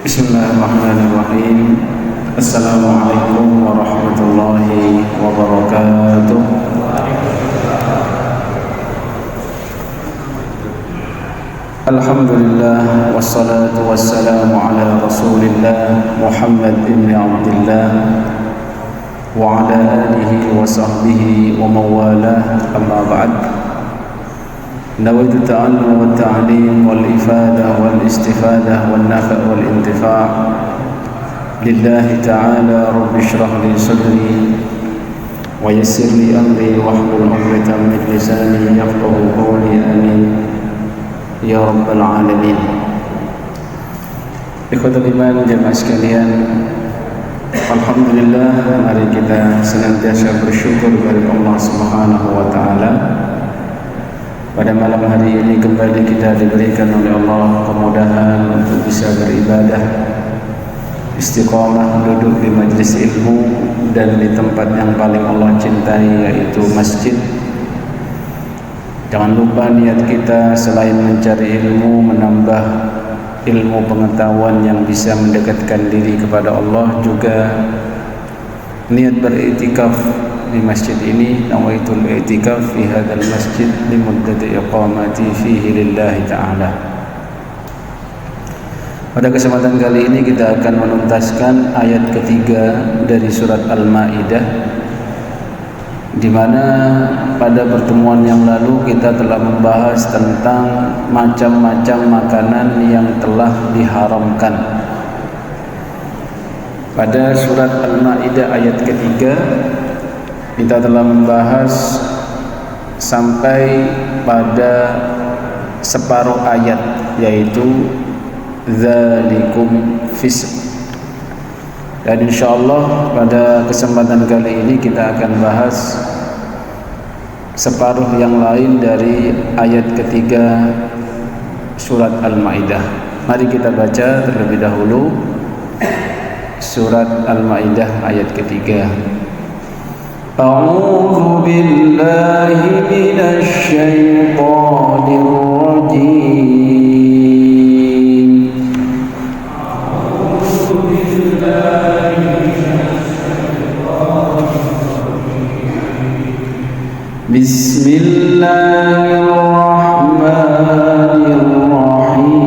Bismillahirrahmanirrahim. Assalamualaikum warahmatullahi wabarakatuh. Alhamdulillah wassalatu wassalamu ala Rasulillah Muhammad ibn Abdullah wa ala alihi wa sahbihi wa mawalah, amma ba'd. Nawaitu ta'allum wa ta'lim wal ifadah wal istifadah wal nafa' wal intifa' lillahi ta'ala. Rabbi shrah li sadri wa yassir li amri wahlul 'uqdatam min lisani yafqahu qawli. Amin ya rabbal alamin. Ikhwatul iman, jemaah sekalian, alhamdulillah, mari kita senantiasa bersyukur kepada Allah Subhanahu wa taala. Pada malam hari ini kembali kita diberikan oleh Allah kemudahan untuk bisa beribadah, istiqamah duduk di majlis ilmu dan di tempat yang paling Allah cintai, yaitu masjid. Jangan lupa niat kita selain mencari ilmu, menambah ilmu pengetahuan yang bisa mendekatkan diri kepada Allah, juga niat beriktikaf di masjid ini. Nawaitul i'tikaf fi hadzal masjid limuddati iqamati fihi lillahi ta'ala. Pada kesempatan kali ini kita akan menuntaskan ayat ketiga dari surat Al-Maidah, di mana pada pertemuan yang lalu kita telah membahas tentang macam-macam makanan yang telah diharamkan. Pada surat Al-Maidah ayat ketiga kita telah membahas sampai pada separuh ayat, yaitu dzalikum fisq. Dan insyaallah pada kesempatan kali ini kita akan bahas separuh yang lain dari ayat ketiga surat Al-Maidah. Mari kita baca terlebih dahulu surat Al-Maidah ayat ketiga. A'udzu billahi minasy syaithanir rajim. A'udzu billahi minasy syaithanir rajim. Bismillahirrahmanirrahim.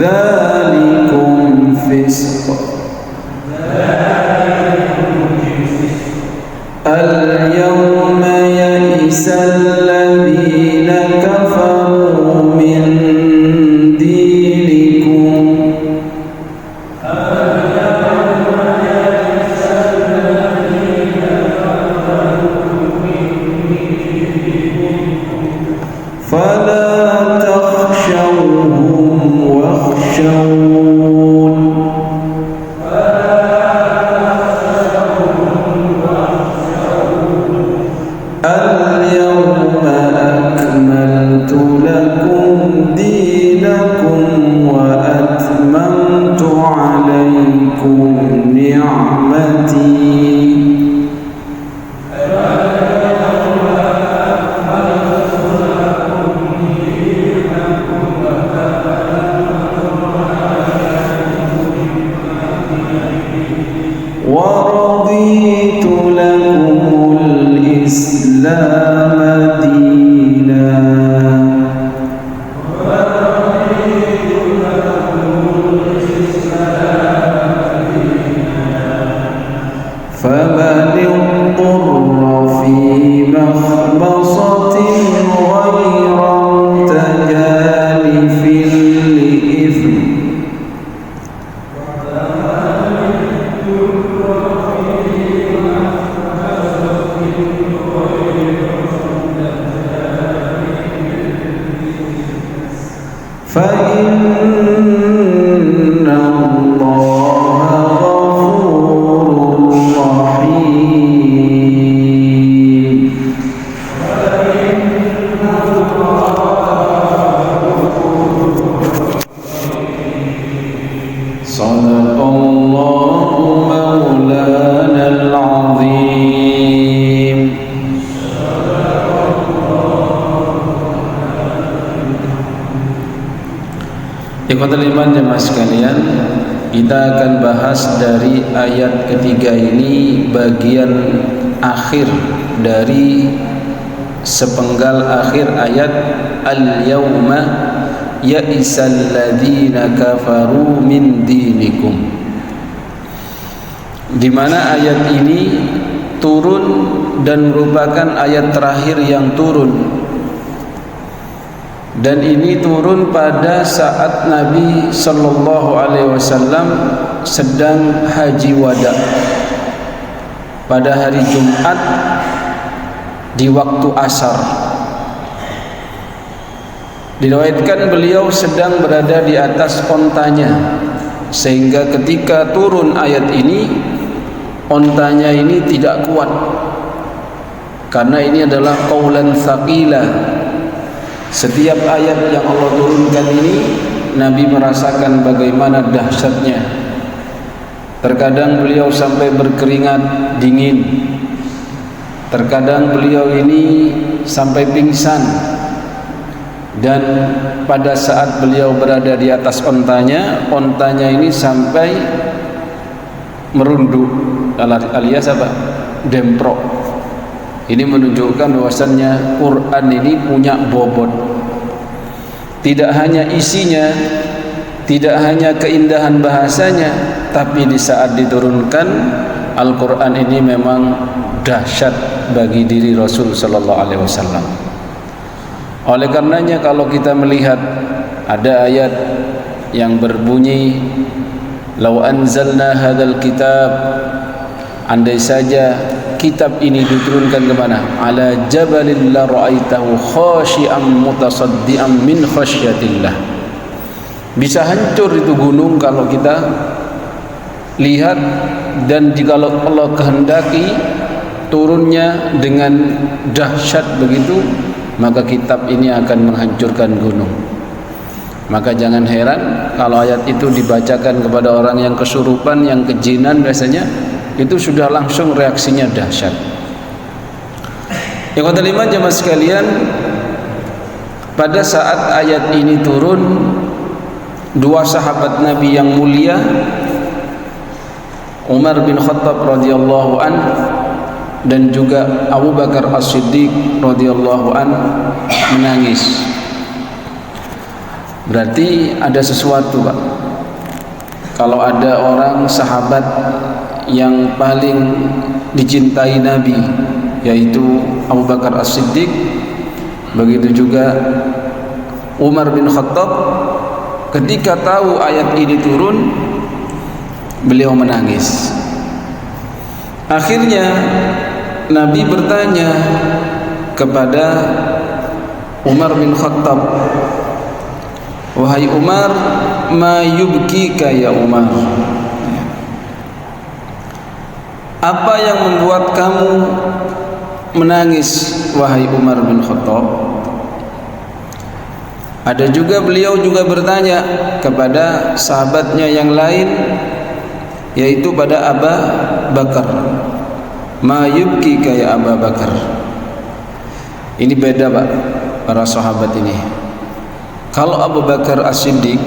Dzalikum fisq. Al-yawma ya'isal ladzina kafaru min dinikum. Al-yawma عليكم نعمتي ورضيت لكم الإسلام دينا فمن اضطر في مخمصة غير متجانف لإثم فإن الله غفور رحيم صدق الله مولانا العظيم. Ikhwatul iman jemaah sekalian, kita akan bahas dari ayat ketiga ini bagian akhir dari sepenggal akhir ayat al-yawma ya'isal ladzina kafaru min dinikum, di mana ayat ini turun dan merupakan ayat terakhir yang turun. Dan ini turun pada saat Nabi Sallallahu Alaihi Wasallam sedang haji wada pada hari Jumat di waktu asar. Diriwayatkan beliau sedang berada di atas ontanya, sehingga ketika turun ayat ini, ontanya ini tidak kuat, karena ini adalah qaulan tsaqila. Setiap ayat yang Allah turunkan ini, Nabi merasakan bagaimana dahsyatnya. Terkadang beliau sampai berkeringat dingin, terkadang beliau ini sampai pingsan. Dan pada saat beliau berada di atas ontanya ini sampai merunduk, alias apa? Demprok. Ini menunjukkan bahwasannya Quran ini punya bobot. Tidak hanya isinya, tidak hanya keindahan bahasanya, tapi di saat diturunkan Al-Quran ini memang dahsyat bagi diri Rasul Sallallahu Alaihi Wasallam. Oleh karenanya kalau kita melihat ada ayat yang berbunyi, "Lau anzalna hadzal kitab", andai saja kitab ini diturunkan ke mana? Ala jabalin la ra'aitahu khashi'an mutasaddian min khasyatillah. Bisa hancur itu gunung kalau kita lihat, dan jika Allah kehendaki turunnya dengan dahsyat begitu, maka kitab ini akan menghancurkan gunung. Maka jangan heran kalau ayat itu dibacakan kepada orang yang kesurupan, yang kejinan biasanya, itu sudah langsung reaksinya dahsyat. Yang kelima jemaah sekalian, pada saat ayat ini turun, dua sahabat Nabi yang mulia, Umar bin Khattab radhiyallahu an dan juga Abu Bakar As-Siddiq radhiyallahu an, menangis. Berarti ada sesuatu, Pak. Kalau ada orang sahabat yang paling dicintai Nabi, yaitu Abu Bakar As-Siddiq, begitu juga Umar bin Khattab, ketika tahu ayat ini turun, beliau menangis. Akhirnya Nabi bertanya kepada Umar bin Khattab, "Wahai Umar, ma yubkika ya Umar?" Apa yang membuat kamu menangis, wahai Umar bin Khattab? Ada juga beliau juga bertanya kepada sahabatnya yang lain, yaitu pada Abu Bakar, ma yubkika ya Abu Bakar. Ini beda Pak, para sahabat ini. Kalau Abu Bakar As-Siddiq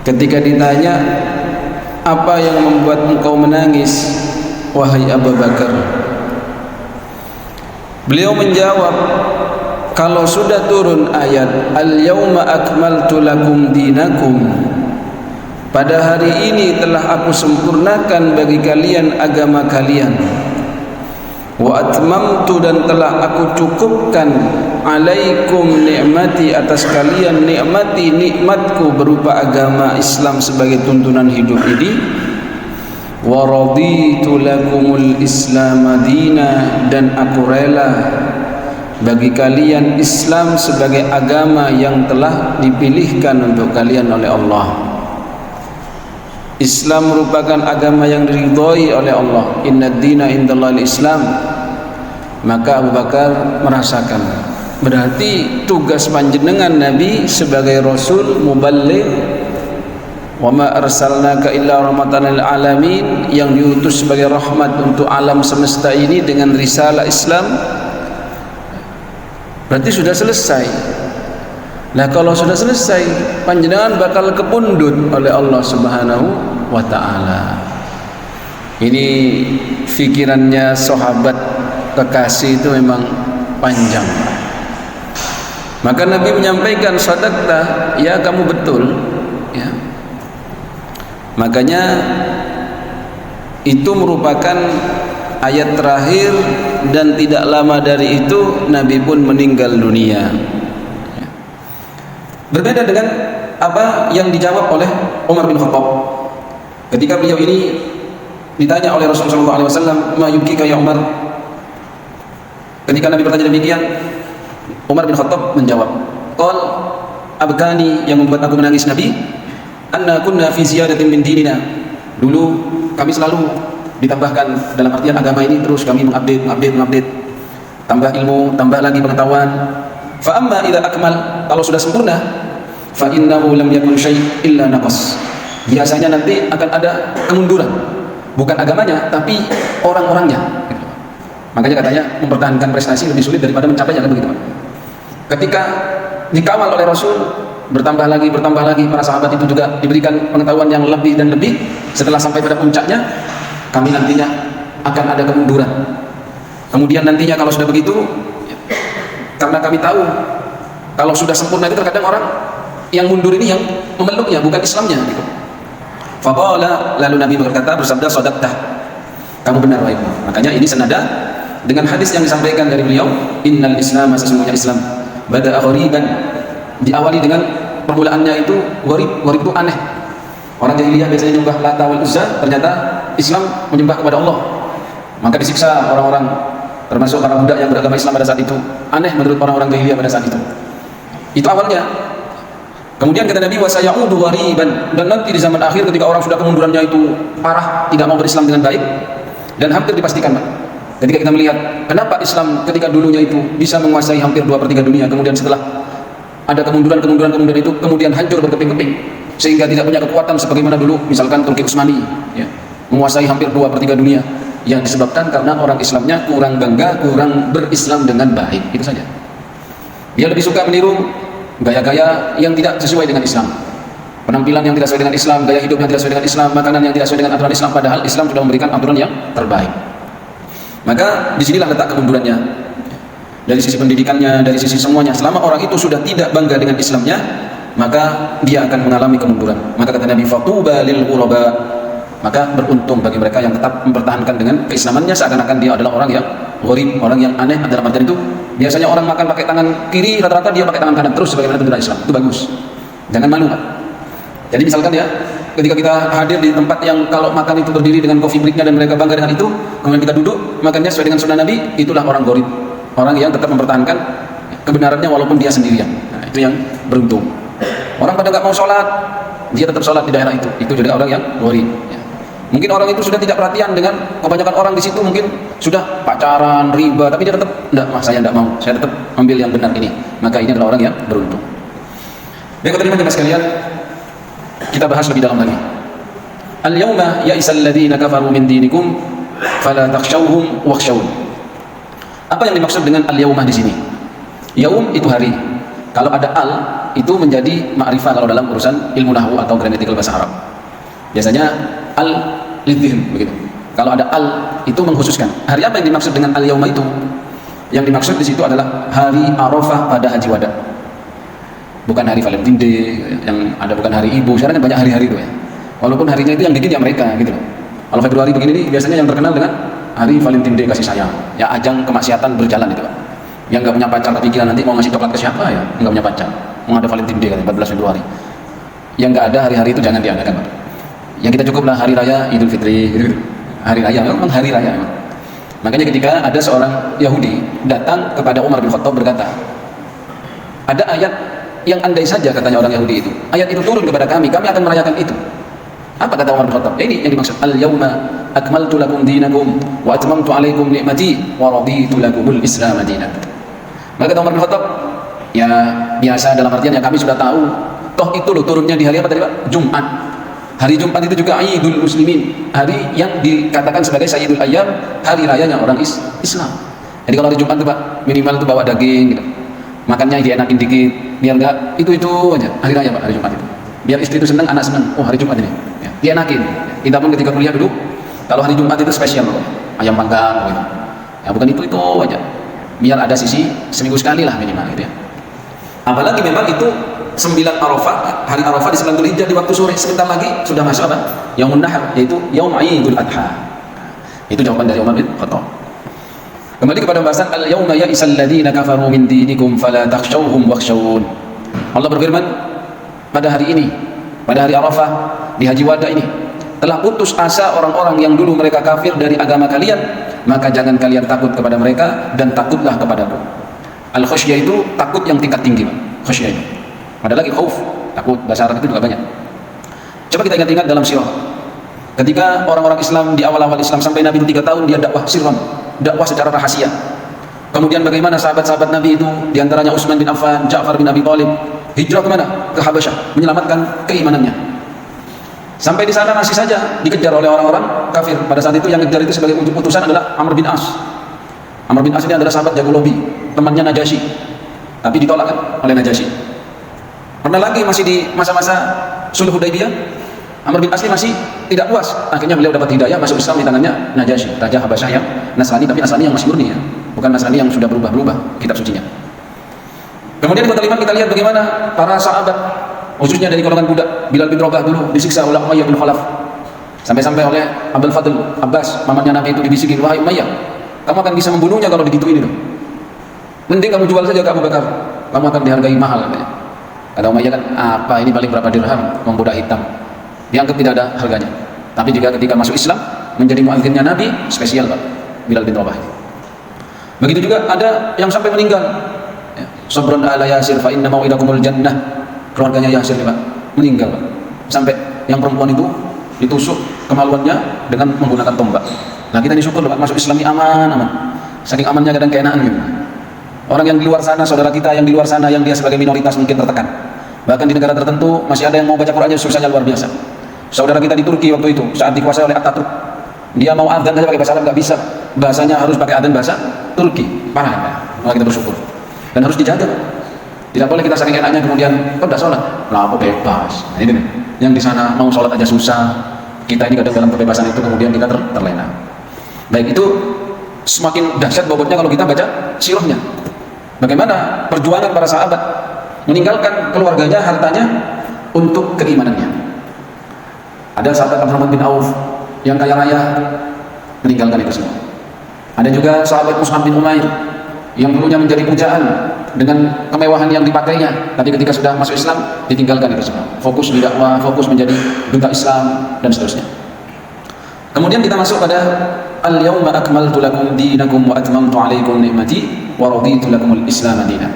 ketika ditanya, apa yang membuat engkau menangis wahai Abu Bakar, beliau menjawab, kalau sudah turun ayat al-yauma akmaltu lakum dinakum, pada hari ini telah aku sempurnakan bagi kalian agama kalian, wa atmamtu, dan telah aku cukupkan alaikum nikmati, atas kalian nikmatku berupa agama Islam sebagai tuntunan hidup ini, wa raditu lakumul islam madina, dan aku rela bagi kalian Islam sebagai agama yang telah dipilihkan untuk kalian oleh Allah. Islam merupakan agama yang diridhoi oleh Allah. Inna dina indallahil Islam. Maka Abu Bakar merasakan, berarti tugas panjenengan Nabi sebagai Rasul muballigh, wa ma arsalnaka illa rahmatan lil alamin, yang diutus sebagai rahmat untuk alam semesta ini dengan risalah Islam, berarti sudah selesai. Nah kalau sudah selesai, panjenengan bakal kepundut oleh Allah Subhanahu wa ta'ala. Ini fikirannya sahabat kekasih itu memang panjang. Maka Nabi menyampaikan, sadaqta, ya kamu betul ya. Makanya itu merupakan ayat terakhir, dan tidak lama dari itu Nabi pun meninggal dunia. Berbeda dengan apa yang dijawab oleh Umar bin Khattab ketika beliau ini ditanya oleh Rasulullah SAW, ma yubkika ya Umar. Ketika Nabi bertanya demikian, Umar bin Khattab menjawab, qal abkani, yang membuat aku menangis Nabi, anna kunna fi ziyadatin min dinina, dulu kami selalu ditambahkan dalam artian agama ini, terus kami mengupdate, tambah ilmu, tambah lagi pengetahuan. Fa amma idza akmal, kalau sudah sempurna, fa innahu lam yakun syai' illa naqas, biasanya nanti akan ada kemunduran, bukan agamanya tapi orang-orangnya. Makanya katanya mempertahankan prestasi lebih sulit daripada mencapainya, kan begitu Pak. Ketika dikawal oleh Rasul, bertambah lagi, para sahabat itu juga diberikan pengetahuan yang lebih dan lebih. Setelah sampai pada puncaknya, kami nantinya akan ada kemunduran. Kemudian nantinya kalau sudah begitu, karena kami tahu kalau sudah sempurna itu terkadang orang yang mundur ini yang memeluknya, bukan Islamnya gitu. Faqala, lalu Nabi berkata, bersabda, sadaqtah, kamu benar wahai Umar. Makanya ini senada dengan hadis yang disampaikan dari beliau, innal Islam, sesungguhnya Islam bada'a ghariban, diawali dengan permulaannya itu gharib itu aneh. Orang jahiliyah biasanya menyembah Lata wal Uzza, ternyata Islam menyembah kepada Allah. Maka disiksa orang-orang, termasuk para budak yang beragama Islam pada saat itu. Aneh menurut orang-orang jahiliyah pada saat itu. Itu awalnya. Kemudian kata Nabi, wasayaudu ghariban, dan nanti di zaman akhir ketika orang sudah kemundurannya itu parah, tidak mau berislam dengan baik, dan hampir dipastikan Pak, ketika kita melihat kenapa Islam ketika dulunya itu bisa menguasai hampir 2/3 dunia, kemudian setelah ada kemunduran itu kemudian hancur berkeping-keping sehingga tidak punya kekuatan sebagaimana dulu misalkan Turki Utsmani ya, menguasai hampir 2/3 dunia, yang disebabkan karena orang Islamnya kurang bangga, kurang berislam dengan baik. Itu saja. Dia lebih suka meniru gaya-gaya yang tidak sesuai dengan Islam, penampilan yang tidak sesuai dengan Islam, gaya hidup yang tidak sesuai dengan Islam, makanan yang tidak sesuai dengan aturan Islam, padahal Islam sudah memberikan aturan yang terbaik. Maka disinilah letak kemundurannya, dari sisi pendidikannya, dari sisi semuanya. Selama orang itu sudah tidak bangga dengan Islamnya, maka dia akan mengalami kemunduran. Maka kata Nabi, fatuba lil ghuraba, maka beruntung bagi mereka yang tetap mempertahankan dengan keislamannya seakan-akan dia adalah orang yang gharib, orang yang aneh. Dalam artian itu biasanya orang makan pakai tangan kiri, rata-rata dia pakai tangan kanan terus sebagaimana tuntunan Islam. Itu bagus, jangan malu Pak. Jadi misalkan ya, ketika kita hadir di tempat yang kalau makan itu berdiri dengan coffee breaknya dan mereka bangga dengan itu, kemudian kita duduk makannya sesuai dengan sunnah Nabi, itulah orang gharib, orang yang tetap mempertahankan kebenarannya walaupun dia sendirian. Nah, itu yang beruntung. Orang pada nggak mau sholat, dia tetap sholat di daerah itu juga orang yang gharib ya. Mungkin orang itu sudah tidak perhatian dengan kebanyakan orang di situ, mungkin sudah pacaran, riba, tapi dia tetap enggak, saya enggak mau, saya tetap ambil yang benar ini. Maka ini adalah orang yang beruntung. Baik, teman-teman sekalian, kita bahas lebih dalam lagi. Al-yawma ya'isal ladzina kafaru min dinikum fala takhshawhum wakhshawun. Apa yang dimaksud dengan al-yawma di sini? Yaum itu hari. Kalau ada al itu menjadi ma'rifah kalau dalam urusan ilmu nahwu atau gramatikal bahasa Arab. Biasanya al lidhin begitu. Kalau ada al itu mengkhususkan. Hari apa yang dimaksud dengan al-yawma itu? Yang dimaksud di situ adalah hari Arafah pada Haji Wada. Bukan hari Valentine Day yang ada, bukan hari ibu. Sekarang kan banyak hari-hari itu ya. Walaupun harinya itu yang bikin ya mereka gitu loh. Kalau Februari begini nih biasanya yang terkenal dengan hari Valentine Day kasih sayang. Ya ajang kemaksiatan berjalan itu Pak. Yang nggak punya pacar kepikiran nanti mau ngasih coklat ke siapa ya, nggak punya pacar. Mau ada Valentine Day kan 14 Februari. Yang nggak ada hari-hari itu jangan diadakan Pak. Yang kita cukuplah hari raya Idul Fitri gitu. Hari raya memang hari raya memang. Makanya ketika ada seorang Yahudi datang kepada Umar bin Khattab berkata, ada ayat yang andai saja katanya orang Yahudi itu, ayat itu turun kepada kami akan merayakan itu. Apa kata Umar bin Khattab? Ini yang dimaksud, al-yawma akmaltu lakum dinakum wa atmamtu alaikum ni'mati wa raditu lakumul Islam dinan. Maka kata Umar bin Khattab, ya biasa dalam artian ya kami sudah tahu, toh itu loh turunnya di hari apa tadi Pak? Jumat. Hari Jumat itu juga Idul Muslimin, hari yang dikatakan sebagai Sayyidul Ayyam, hari rayanya orang Islam. Jadi kalau hari Jumat itu Pak, minimal itu bawa daging gitu. Makannya dienakin dikit, biar enggak itu aja hari raya Pak, hari Jumat itu. Biar istri itu senang, anak senang. Oh hari Jumat ini, ya, dienakin. Kita pun ketika kuliah dulu, kalau hari Jumat itu spesial loh, ayam panggang gitu. Ya bukan itu aja. Biar ada sisi seminggu sekali lah minimal gitu ya. Apalagi memang itu 9 Arafah, hari Arafah di 9 Dzulhijjah di waktu sore, sebentar lagi sudah masuk apa? Yaumun Nahr, yaitu Yaum Idul Adha. Itu jawaban dari Umar bin Khattab. Kembali kepada pembahasan al-yawma ya'isal ladzina kafaru min dinikum fala takhshawhum wakhshawun. Allah berfirman, pada hari ini, pada hari Arafah di Haji Wada ini telah putus asa orang-orang yang dulu mereka kafir dari agama kalian, maka jangan kalian takut kepada mereka dan takutlah kepadaku. Al-khasyah itu takut yang tingkat tinggi, khasyah itu. Ada lagi khauf, takut, bahasa Arab itu juga banyak. Coba kita ingat-ingat dalam sirah. Ketika orang-orang Islam di awal-awal Islam sampai Nabi itu 3 tahun dia dakwah sirran, dakwah secara rahasia. Kemudian bagaimana sahabat-sahabat Nabi itu, diantaranya Utsman bin Affan, Ja'far bin Abi Thalib, hijrah kemana? Ke Habasyah, menyelamatkan keimanannya. Sampai di sana masih saja dikejar oleh orang-orang kafir. Pada saat itu yang dikejar itu sebagai utusan adalah Amr bin As. Amr bin As ini adalah sahabat jago lobi, temannya Najasyi, tapi ditolak kan oleh Najasyi. Pernah lagi masih di masa-masa Sulh Hudaybiyah, Amr bin As masih tidak puas. Akhirnya beliau dapat hidayah masuk Islam di tangannya Najasyi, raja Habasyah yang Nasrani, tapi Nasrani yang masih murni ya, bukan Nasrani yang sudah berubah-berubah kitab sucinya. Kemudian kota 5 kita lihat bagaimana para sahabat, khususnya dari golongan budak, Bilal bin Rabah dulu disiksa oleh Umayyah bin Khalaf. Sampai-sampai oleh Abdul Fadl Abbas, pamannya Nabi itu dibisikin, wahai Umayyah, kamu akan bisa membunuhnya kalau digituin itu. Mending kamu jual saja ke Abu Bakar, kamu akan dihargai mahal katanya. Kata Umayyah kan, apa ini paling berapa dirham, membudak hitam. Dianggap tidak ada harganya. Tapi juga ketika masuk Islam, menjadi muadzinnya Nabi, spesial Pak, Bilal bin Rabah. Begitu juga ada yang sampai meninggal. Sabran ala Yasir fa inna mau'idakumul jannah. Keluarganya Yasir Pak, meninggal Pak. Sampai yang perempuan itu ditusuk kemaluannya dengan menggunakan tombak. Nah kita disyukur Pak, masuk Islam ini aman. Saking amannya kadang keenaan gitu. Orang yang di luar sana, saudara kita yang di luar sana, yang dia sebagai minoritas mungkin tertekan. Bahkan di negara tertentu masih ada yang mau baca Qurannya susahnya luar biasa. Saudara kita di Turki waktu itu saat dikuasai oleh Atatürk, dia mau adzan saja pakai bahasa Arab nggak bisa, bahasanya harus pakai adzan bahasa Turki. Parah ya, maka kita bersyukur dan harus dijaga. Tidak boleh kita saking enaknya kemudian kau udah sholat, lah aku bebas. Nah, ini nih, yang di sana mau sholat aja susah. Kita ini kadang dalam kebebasan itu kemudian kita terlena. Baik, itu semakin dahsyat bobotnya kalau kita baca sirahnya. Bagaimana perjuangan para sahabat meninggalkan keluarganya, hartanya untuk keimanannya. Ada sahabat Abdurrahman bin Auf yang kaya raya meninggalkan itu semua. Ada juga sahabat Mus'ab bin Umair yang dulunya menjadi pujaan dengan kemewahan yang dipakainya, tapi ketika sudah masuk Islam ditinggalkan itu semua. Fokus di dakwah, fokus menjadi duta Islam dan seterusnya. Kemudian kita masuk pada al-yawma akmaltu lakum dinakum wa atmamtu alaikum ni'mati wa raditu lakumul Islam dinan.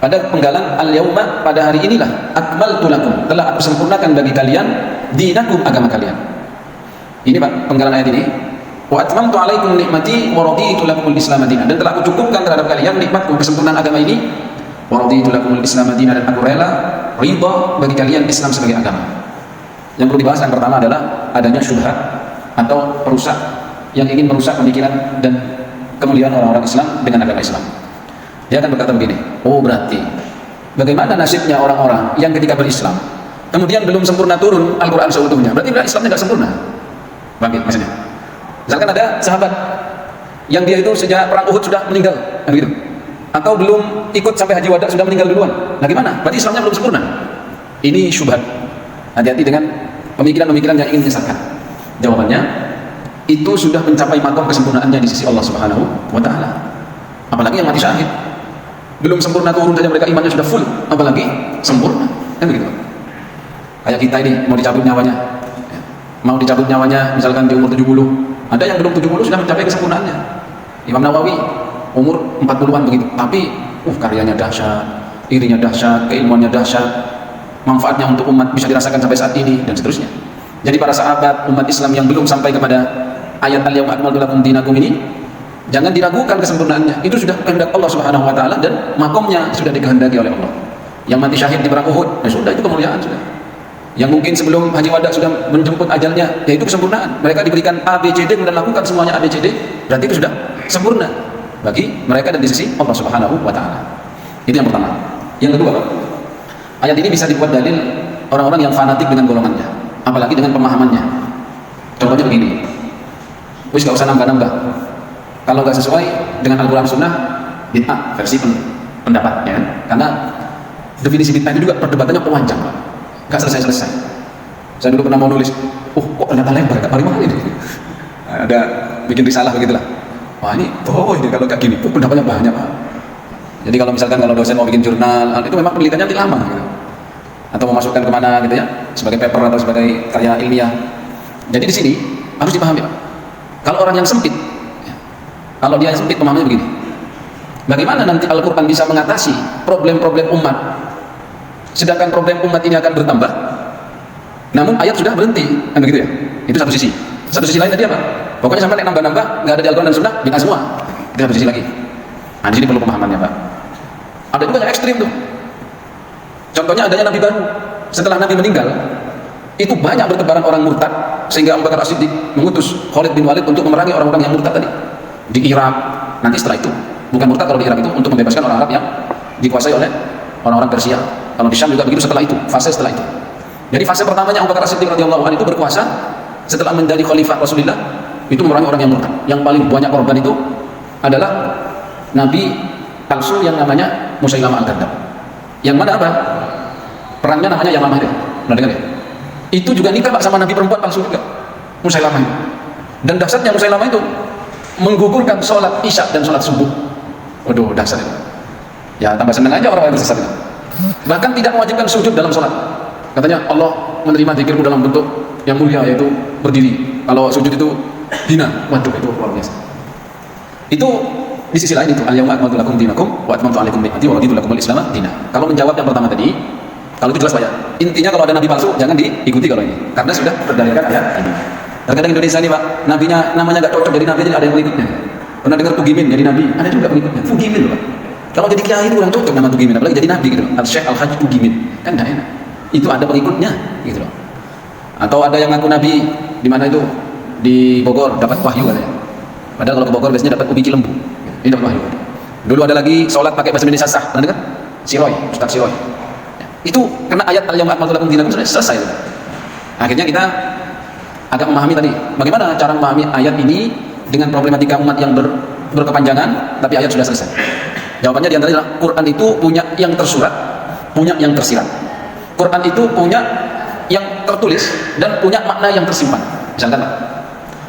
Pada penggalan al-yawma, pada hari inilah akmaltu lakum, telah aku sempurnakan bagi kalian dinakum, agama kalian. Ini Pak penggalan ayat ini. Wa atmamtu alaikum ni'mati wa raditu lakumul Islam dinan, dan telah aku cukupkan terhadap kalian nikmatku, kesempurnaan agama ini, wa raditu lakumul Islam dinan, dan aku rela ridha bagi kalian Islam sebagai agama. Yang perlu dibahas yang pertama adalah adanya syubhat atau perusak yang ingin merusak pemikiran dan kemuliaan orang-orang Islam dengan agama Islam. Dia akan berkata begini, oh berarti bagaimana nasibnya orang-orang yang ketika berislam kemudian belum sempurna turun Al-Quran seutuhnya, berarti Islamnya tidak sempurna. Bagi maksudnya, misalkan ada sahabat yang dia itu sejak perang Uhud sudah meninggal, kan gitu, atau belum ikut sampai haji wada sudah meninggal duluan, nah gimana? Berarti Islamnya belum sempurna. Ini syubhat. Hati-hati dengan pemikiran-pemikiran yang ingin menyesatkan. Jawabannya, itu sudah mencapai makom kesempurnaannya di sisi Allah Subhanahu wa Ta'ala. Apalagi yang mati syahid, belum sempurna turun saja mereka imannya sudah full, apalagi sempurna, kan begitu. Kayak kita ini mau dicabut nyawanya misalkan di umur 70, ada yang belum 70 sudah mencapai kesempurnaannya. Imam Nawawi umur 40-an begitu, tapi karyanya dahsyat, irinya dahsyat, keilmuannya dahsyat, manfaatnya untuk umat bisa dirasakan sampai saat ini, dan seterusnya. Jadi para sahabat umat Islam yang belum sampai kepada ayat al-yawma akmaltu lakum dinakum ini, jangan diragukan kesempurnaannya. Itu sudah kehendak Allah Subhanahu wa Ta'ala, dan makomnya sudah dikehendaki oleh Allah. Yang mati syahid di perang Uhud, sudah, itu kemuliaan sudah. Yang mungkin sebelum haji wada sudah menjemput ajalnya, yaitu kesempurnaan. Mereka diberikan A, B, C, D, dan lakukan semuanya A, B, C, D, berarti itu sudah sempurna bagi mereka dan di sisi Allah Subhanahu wa Ta'ala. Itu yang pertama. Yang kedua, ayat ini bisa dibuat dalil orang-orang yang fanatik dengan golongannya, apalagi dengan pemahamannya. Contohnya begini, wis gak usah nambah-nambah. Kalau gak sesuai dengan Al-Quran Sunnah, bid'ah versi pendapat, ya kan? Karena definisi bid'ah itu juga perdebatannya panjang, Pak. Gak selesai-selesai. Saya dulu pernah mau nulis, kok ternyata lebar, Kak, bagaimana ini? Ada bikin risalah begitulah. Wah ini kalau kayak gini, pendapatnya banyak, Pak. Jadi kalau misalkan kalau dosen mau bikin jurnal, itu memang penelitiannya nanti lama gitu. Atau memasukkan kemana gitu ya, sebagai paper atau sebagai karya ilmiah. Jadi di sini harus dipahami, Pak. Kalau orang yang sempit, kalau dia yang sempit pemahamannya begini, bagaimana nanti Al-Quran bisa mengatasi problem-problem umat, sedangkan problem umat ini akan bertambah, namun ayat sudah berhenti, kan begitu ya? Itu satu sisi. Satu sisi lain tadi apa? Pokoknya sampai nambah-nambah, nggak ada di Al-Quran dan Sunnah, bid'ah semua. Itu satu sisi lagi. Nah, di sini perlu pemahamannya, Pak. Ada juga yang ekstrim tuh. Contohnya adanya Nabi baru. Setelah Nabi meninggal, itu banyak bertebaran orang murtad, sehingga Abu Bakar As-Siddiq mengutus Khalid bin Walid untuk memerangi orang-orang yang murtad tadi di Irak. Nanti setelah itu, bukan murtad kalau di Irak itu untuk membebaskan orang Arab yang dikuasai oleh orang-orang Persia. Kalau di Syam juga begitu setelah itu, fase setelah itu. Jadi fase pertamanya Abu Bakar As-Siddiq radhiyallahu anhu itu berkuasa setelah menjadi khalifah Rasulullah, itu memerangi orang yang murtad. Yang paling banyak korban itu adalah Nabi palsu yang namanya Musailamah Al-Kadzdzab. Yang mana apa? Perangnya namanya Yamamah itu. Pernah dengar ya? Itu juga nikah, Pak, sama Nabi perempuan palsu juga, Musailamah itu. Dan dahsyatnya Musailamah itu menggugurkan sholat Isya dan sholat subuh. Waduh, dahsyat itu. Ya tambah senang aja orang-orang yang tersesat itu. Bahkan tidak mewajibkan sujud dalam sholat. Katanya Allah menerima zikirmu dalam bentuk yang mulia, yaitu berdiri. Kalau sujud itu hina. Waduh, itu luar biasa. Itu di sisi lain itu al-yawma akmaltu lakum dinakum wa atmamtu 'alaikum ni'mati wa raditu lakumul Islam dinan. Kalau menjawab yang pertama tadi, kalau itu jelas, Pak ya. Intinya kalau ada nabi palsu jangan diikuti kalau ini. Karena sudah berdalilkan ayat ini. Terkadang Indonesia ini, Pak, nabinya namanya enggak cocok jadi nabi, jadi ada yang pengikutnya. Pernah dengar Tugimin jadi nabi? Ada juga pengikutnya. Tugimin, Pak. Kalau jadi kiai itu kurang cocok nama Tugimin, apalagi jadi nabi gitu. Al-Syekh Al-Hajj Tugimin. Kan enggak enak. Itu ada pengikutnya gitu loh. Atau ada yang ngaku nabi di mana itu? Di Bogor dapat wahyu katanya. Padahal kalau ke Bogor biasanya dapat ubi cilembu. Ini dapat wahyu. Dulu ada lagi sholat pakai bahasa Indonesia sah, pernah dengar? Siroy, Ustaz Siroy. Itu kena ayat al-yawma akmaltu lakum dinakum, sudah selesai. Akhirnya kita agak memahami tadi, bagaimana cara memahami ayat ini dengan problematika umat yang berkepanjangan, tapi ayat sudah selesai. Jawabannya di antaranya adalah Quran itu punya yang tersurat, punya yang tersirat. Quran itu punya yang tertulis dan punya makna yang tersimpan. Misalkan, Pak,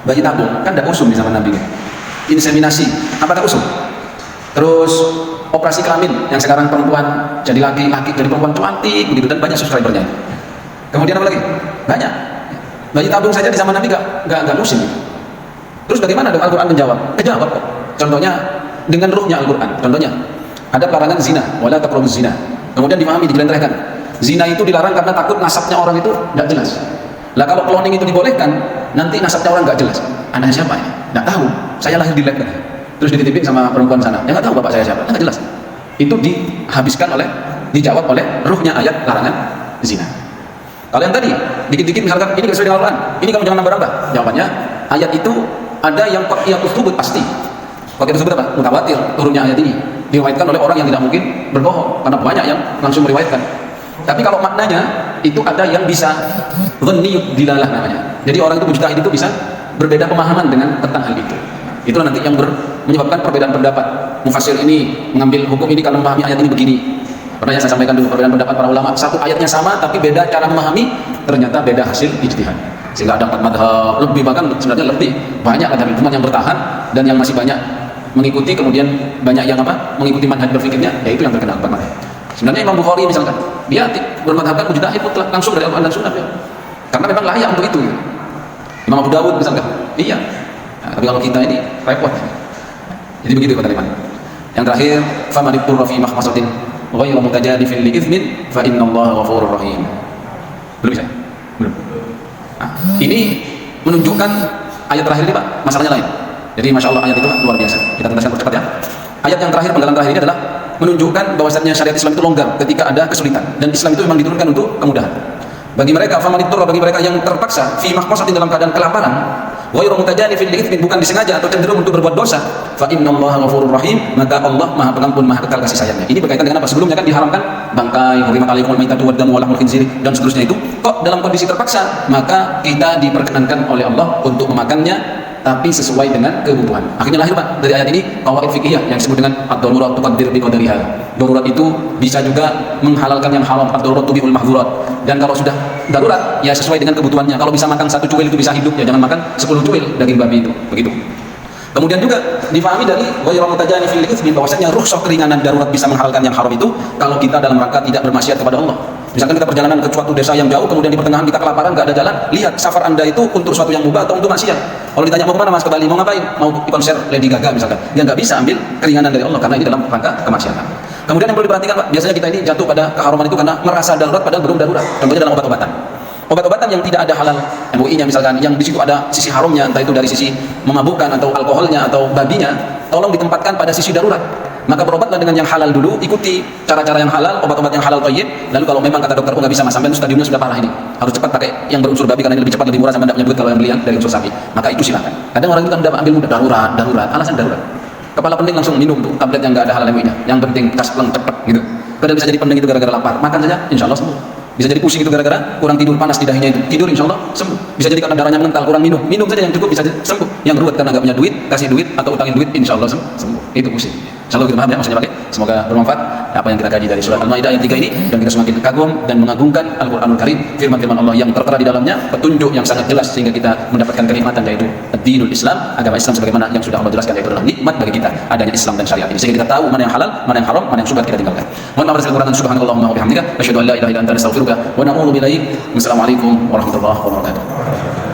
bayi tabung kan ada usum di zaman Nabi. Inseminasi, apakah usum? Terus operasi kelamin yang sekarang perempuan jadi laki-laki jadi perempuan cantik begitu, dan banyak subscribernya. Kemudian apa lagi? Banyak. Bayi tabung saja di zaman Nabi gak musim. Terus bagaimana dong Al-Quran menjawab? Kejawab kok. Contohnya dengan ruhnya Al-Quran. Contohnya ada pelarangan zina, wala taqrabuz zina. Kemudian dipahami, dijelentrehkan. Zina itu dilarang karena takut nasabnya orang itu tidak jelas. Lah kalau cloning itu dibolehkan, nanti nasabnya orang nggak jelas. Anak siapa ini? Nggak tahu. Saya lahir di lab. Terus dititipin sama perempuan sana. Ya nggak tahu bapak saya siapa. Nggak jelas. itu dijawab oleh ruhnya ayat larangan zina. Kalau yang tadi dikit-dikit misalkan ini gak sesuai dengan Al-Quran, ini kamu jangan nambah-nambah, jawabannya ayat itu ada yang qat'iyatus tsubut pasti. Qat'iyatus tsubut apa? Mutawatir turunnya ayat ini diriwayatkan oleh orang yang tidak mungkin berbohong, karena banyak yang langsung meriwayatkan. Tapi kalau maknanya itu ada yang bisa dhanni dilalah namanya. Jadi orang itu mujtahid itu bisa berbeda pemahaman dengan tentang hal itu. Itulah nanti yang menyebabkan perbedaan pendapat. Mufassir ini mengambil hukum ini karena memahami ayat ini begini. Pernah saya sampaikan dulu perbedaan pendapat para ulama, satu ayatnya sama tapi beda cara memahami, ternyata beda hasil ijtihad. Sehingga ada 4 madhab, lebih bahkan sebenarnya lebih banyak madhab itu yang bertahan dan yang masih banyak mengikuti, kemudian banyak yang mengikuti manhaj berfikirnya, yaitu yang terkenal 4 madhab. Sebenarnya Imam Bukhari misalkan, dia bermadhabkan mujtahid mutlak langsung dari Al-Quran dan Sunnah ya. Karena memang layak untuk itu. Imam Abu Dawud misalkan, iya. Nah, tapi kalau kita ini repot. Jadi begitu kata Imam. Yang terakhir, faman ittara fi makhmasatin ghayra mutajadifin li itsmin fa innallaha ghafurur rahim. Belum bisa? Belum. Nah, ini menunjukkan ayat terakhir ini Pak, masalahnya lain. Jadi Masya Allah ayat itu luar biasa. Kita tuntaskan percepat ya. Ayat yang terakhir, penggalan terakhir ini adalah menunjukkan bahwasannya syariat Islam itu longgar ketika ada kesulitan, dan Islam itu memang diturunkan untuk kemudahan. Bagi mereka bagi mereka yang terpaksa fi makhmasatin dalam keadaan kelaparan, ghairu mutajanifin li itsmin, bukan disengaja atau cenderung untuk berbuat dosa, fa innallaha ghafurur rahim, maka Allah Maha Pengampun, Maha Kekal kasih sayangnya. Ini berkaitan dengan apa? Sebelumnya kan diharamkan bangkai, hurimat alaikumul maitatu wad damu wa lahmul khinzir dan seterusnya itu. Kok dalam kondisi terpaksa maka kita diperkenankan oleh Allah untuk memakannya, tapi sesuai dengan kebutuhan. Akhirnya lahir Pak dari ayat ini qawaid fikihiyah yang disebut dengan ad-darurat tuqaddir bi qadariha. Darurat itu bisa juga menghalalkan yang haram, ad-darurat tubihul mahdzurat. Dan kalau sudah darurat ya sesuai dengan kebutuhannya. Kalau bisa makan 1 cuil itu bisa hidup, ya jangan makan 10 cuil daging babi itu. Begitu. Kemudian juga difahami dari ghairu mutajanifin li itsmin, bahwasanya rukhsah keringanan darurat bisa menghalalkan yang haram itu kalau kita dalam rangka tidak bermaksiat kepada Allah. Misalkan kita perjalanan ke suatu desa yang jauh, kemudian di pertengahan kita kelaparan, nggak ada jalan, lihat safar Anda itu untuk suatu yang mubah atau untuk maksiat. Kalau ditanya mau kemana Mas, ke Bali, mau ngapain? Mau konser Lady Gaga misalkan, dia nggak bisa ambil keringanan dari Allah karena ini dalam rangka kemaksiatan. Kemudian yang perlu diperhatikan Pak, biasanya kita ini jatuh pada keharuman itu karena merasa darurat padahal belum darurat. Contohnya dalam obat-obatan. Obat-obatan yang tidak ada halal MUI-nya misalkan, yang di situ ada sisi haramnya, entah itu dari sisi memabukkan atau alkoholnya atau babinya, tolong ditempatkan pada sisi darurat. Maka berobatlah dengan yang halal dulu, ikuti cara-cara yang halal, obat-obat yang halal thayyib. Lalu kalau memang kata dokter nggak bisa Mas, sampai stadiumnya sudah parah ini, harus cepat pakai yang berunsur babi karena ini lebih cepat, lebih murah, sama tidak punya duit kalau yang beli yang dari unsur sapi, maka itu silakan. Kadang orang itu kan udah ambil mudah, darurat, alasan darurat. Kepala pening langsung minum tuh tablet yang nggak ada halal MUI-nya, yang penting kaspleng cepet gitu. Kadang bisa jadi pening itu gara-gara lapar, makan saja insya Allah sembuh. Bisa jadi pusing itu gara-gara kurang tidur, panas di dahinya itu, tidur insya Allah sembuh. Bisa jadi karena darahnya mengental, kurang minum saja yang cukup bisa sembuh. Yang ruwet karena nggak punya duit, kasih duit atau utangin duit, insya Allah sembuh. Itu pusing. Insya Allah kita paham ya maksudnya pakai. Semoga bermanfaat apa yang kita kaji dari surat Al-Maidah ayat 3 ini, dan kita semakin kagum dan mengagungkan Al-Qur'anul Karim, firman-firman Allah yang tertera di dalamnya, petunjuk yang sangat jelas sehingga kita mendapatkan kenikmatan, yaitu ad-dinul Islam, agama Islam sebagaimana yang sudah Allah jelaskan, yaitu adalah nikmat bagi kita adanya Islam dan syariat ini, sehingga kita tahu mana yang halal, mana yang haram, mana yang syubhat kita tinggalkan. Mohon maaf atas kekurangan, subhanakallahumma wa bihamdika asyhadu an la ilaha illa anta astaghfiruka wa a'udzu billaik. Wassalamualaikum warahmatullahi wabarakatuh.